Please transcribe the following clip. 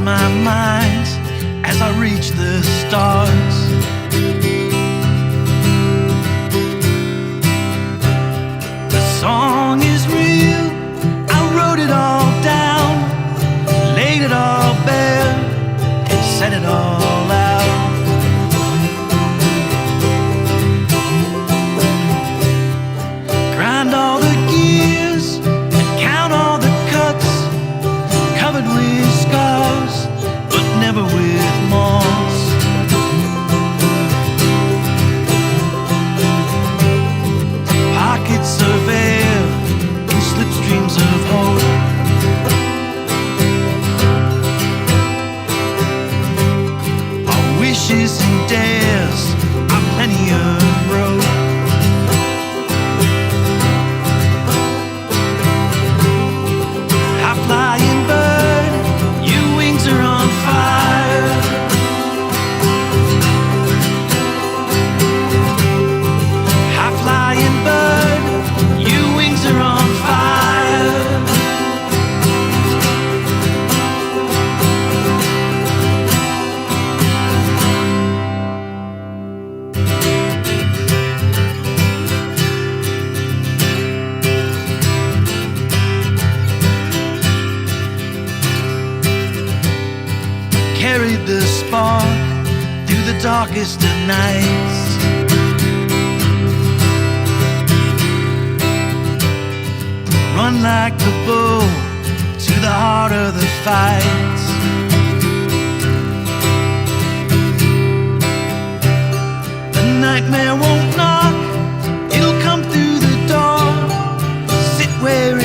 my mind as I reach the stars. The song is real, I wrote it all down, laid it all bare, and said it all out. Grind all the gears and count all the cuts, covered with scars, but never with moss. Pockets of air and slipstreams of hope. Our wishes and dares are plenty of road. High-flying bird, your wings are on fire. High-flying bird, your wings are on fire. Carried the spark through the darkest of nights. Run like the bull to the heart of the fight. The nightmare won't knock, it'll come through the door. Sit where